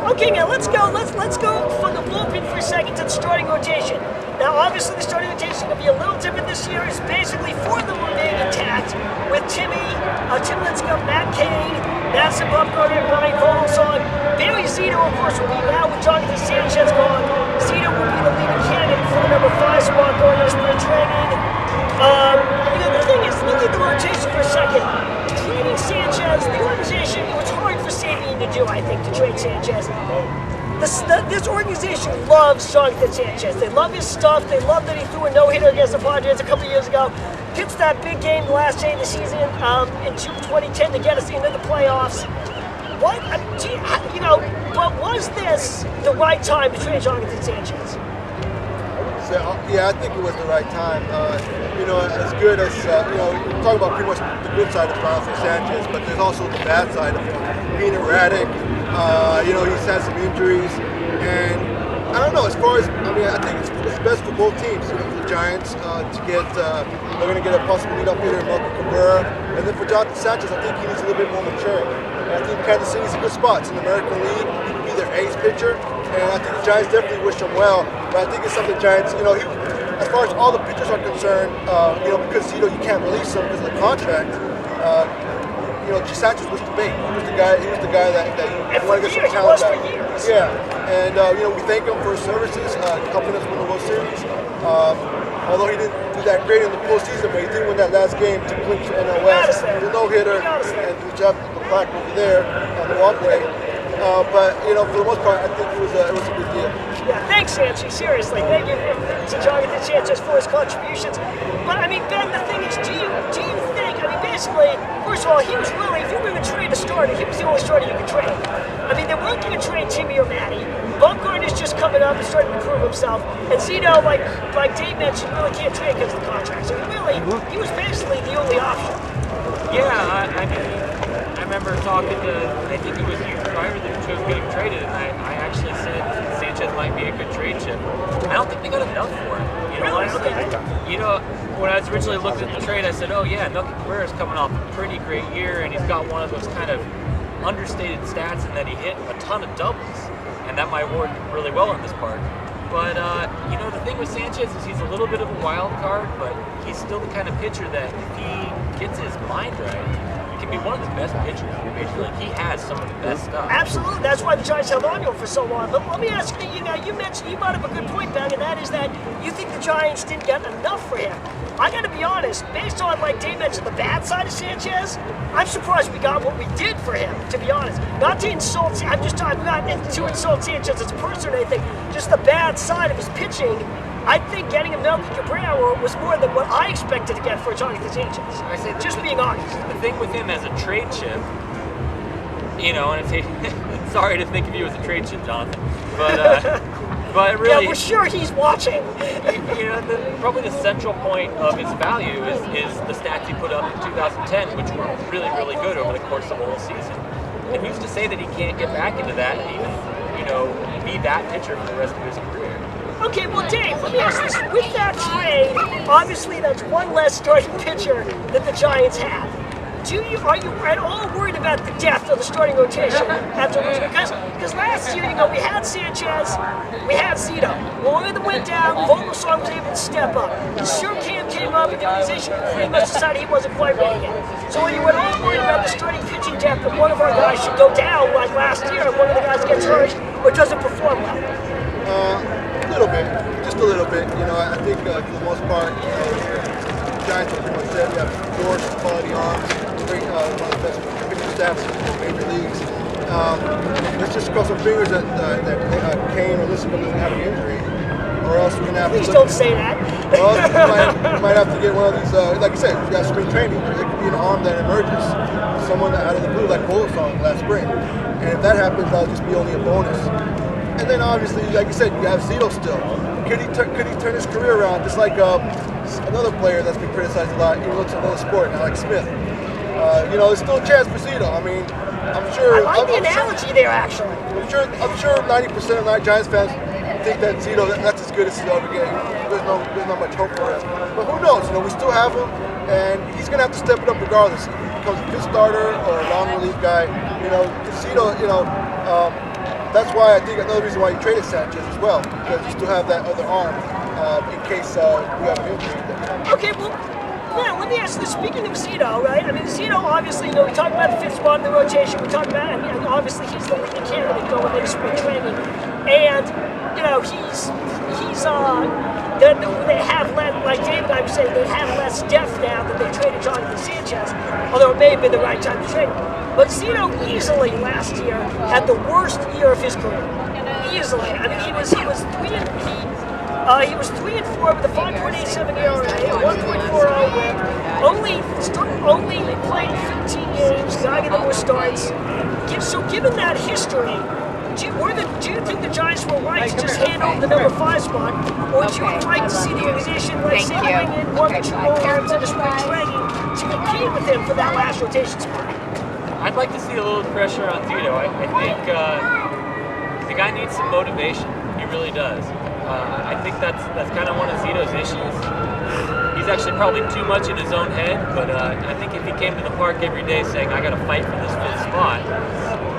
Okay, now let's go from the bullpen for a second to the starting rotation. Now, obviously, the starting rotation is going to be a little different this year. It's basically four of them remain intact with Tim Lincecum, Matt Cain, Madison Bumgarner, and Ryan Vogelsong. Barry Zito, of course, will be now with Jonathan Sanchez gone. Zito will be the leading candidate for the number 5 spot going into spring training. The thing is, look at the rotation for a second. Trading Sanchez, the organization, it was hard for Sabian to do, I think, to trade Sanchez. This organization loves Jonathan Sanchez. They love his stuff. They love that he threw a no-hitter against the Padres a couple of years ago. Pitched that big game the last day of the season in June 2010 to get us into the playoffs. But was this the right time to trade Jonathan Sanchez? So, yeah, I think it was the right time. As good as, we're talking about pretty much the good side of Jonathan Sanchez, but there's also the bad side of him being erratic. He's had some injuries, and I don't know, as far as, I think it's best for both teams. For the Giants to get, they're going to get a possible lead-up hitter in Melvin Cabrera, and then for Jonathan Sanchez, I think he needs a little bit more mature. And I think Kansas City's a good spot. It's in the American League. He can be their ace pitcher, and I think the Giants definitely wish him well. But I think it's something the Giants, as far as all the pitchers are concerned, because Zito, you can't release him because of the contract. Sanchez was the bait. He was the guy that you want to get some talent back. Yeah, and we thank him for his services, helping us win the World Series. Although he didn't do that great in the postseason, but he did win that last game to clinch the NL West. The no-hitter, and the job the plaque over there on the walkway. But for the most part, I think it was a good deal. Yeah, thanks, Sanchez. Seriously, thank you to Jonathan Sanchez for his contributions. But Ben, the thing is, do you think? Basically, first of all, he was really, if you were going to trade a starter, he was the only starter you could trade. They weren't going to trade Timmy or Matty. Bumgarner's just coming up and starting to prove himself. And Zito, like Dave mentioned, really can't trade because of the contract. So he was basically the only option. Yeah, I remember talking to, I think it was you prior to getting traded, and I actually said Sanchez might be a good trade chip. I don't think they got enough for him. Honestly, when I was originally looking at the trade, I said, oh yeah, Melvin Cabrera's coming off a pretty great year, and he's got one of those kind of understated stats in that he hit a ton of doubles, and that might work really well in this part. But, the thing with Sanchez is he's a little bit of a wild card, but he's still the kind of pitcher that if he gets his mind right, he can be one of the best pitchers in the major league. He has some of the best stuff. Absolutely. That's why the Giants held on to him for so long. But let me ask you, you mentioned, you brought up a good point, Ben, and that is that you think the Giants didn't get enough for him. I got to be honest, based on, like Dave mentioned, the bad side of Sanchez, I'm surprised we got what we did for him, to be honest. Not to insult, I'm not to insult Sanchez as a person or anything, just the bad side of his pitching. I think getting a Melvin Cabrera was more than what I expected to get for Jonathan Sanchez. I say just being honest. The thing with him as a trade chip, and it's sorry to think of you as a trade chip, Jonathan, but really, yeah, we're sure he's watching. Probably the central point of his value is the stats he put up in 2010, which were really, really good over the course of the whole season. And who's to say that he can't get back into that and even, be that pitcher for the rest of his career? Okay, well, Dave, let me ask this. With that trade, obviously that's one less starting pitcher that the Giants have. Are you at all worried about the depth of the starting rotation after losing? Because last year, we had Sanchez, we had Zito. When one of them went down, Vogelsong was able to step up. Surkamp came up, and the organization pretty much decided he wasn't quite ready yet. So are you at all worried about the starting pitching depth that one of our guys should go down like last year, and one of the guys gets hurt or doesn't perform well? A little bit, just a little bit. I think for the most part, the Giants are pretty much there. We have 4 quality arms, one of the best pitching staffs in the major leagues. Let's just cross some fingers that Cain or Lincecum doesn't have an injury, or else we're gonna have Please to. Don't say that. Well, we might have to get one of these. Like I said, we got spring training. It could be an arm that emerges, someone out of the blue, like Vogelsong last spring. And if that happens, that'll just be only a bonus. And then obviously, like you said, you have Zito still. Could he turn his career around? Just like another player that's been criticized a lot, even though it's another sport, Alex Smith. There's still a chance for Zito. I'm sure. I like the analogy there, actually. I'm sure 90% of Giants fans think that Zito, that's as good as he'll ever get. There's not much hope for him. But who knows? We still have him, and he's gonna have to step it up regardless. If he becomes a good starter or a long relief guy, Zito, that's why I think another reason why you traded Sanchez as well, because you still have that other arm in case we have an injury. Okay, well, yeah, let me ask you this. Speaking of Zito, right? I mean, Zito, obviously, we talk about the fifth spot in the rotation. We talk about, and obviously, he's the leading candidate going into spring training. And, they have less, like David I was saying, they have less depth now that they traded Jonathan Sanchez, although it may have been the right time to trade him. But Zito easily last year had the worst year of his career. Easily. I mean, he was 3-4 with a 5.87 ERA, a 1.40 WHIP, only played 15 games, not getting more starts. So given that history, do you think the Giants were right to just hand over the number 5 spot, or do you would like to see the organization, like say, bring in 1 or 2 more arms into spring training to compete with him for that last rotation spot? I'd like to see a little pressure on Zito. I think the guy needs some motivation. He really does. I think that's kind of one of Zito's issues. He's actually probably too much in his own head, but I think if he came to the park every day saying, I got to fight for this 5th spot,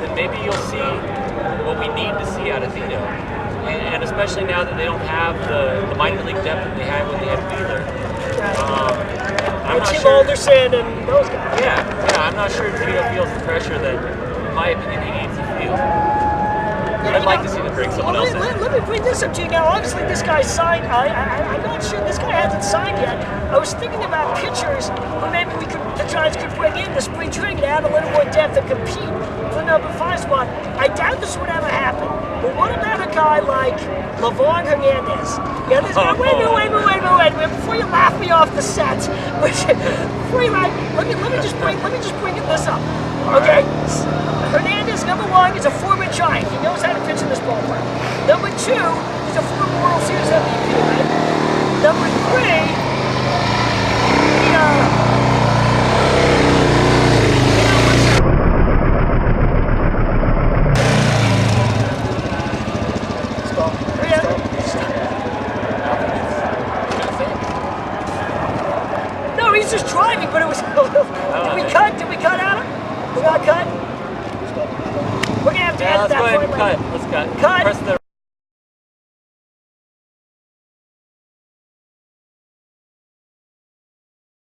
then maybe you'll see what we need to see out of Zito. And especially now that they don't have the minor league depth that they had when they had Wheeler. I'm not Tim sure. Alderson and those guys. Yeah, I'm not sure if Zito feels the pressure that, in my opinion, he needs to feel. I'd like to see them bring someone else in. Let me bring this up to you now. Obviously, this guy signed. I'm not sure this guy hasn't signed yet. I was thinking about pitchers who maybe the Giants could bring in the spring training to add a little more depth to compete for the number 5 spot. I doubt this would ever happen. But what about a guy like Lavon Hernandez? Yeah, this guy. Wait a minute. Before you laugh me off the set, before you laugh, let me just bring this up. Okay. Hernandez, number 1, is a former Giant. He knows how to pitch in this ballpark. Number 2, he's a former World Series MVP, right? Number 3, No, he's just driving, but it was. Did we cut Adam? We got cut? We're gonna have to edit that. Let's go ahead and cut. Let's cut. Cut. Press the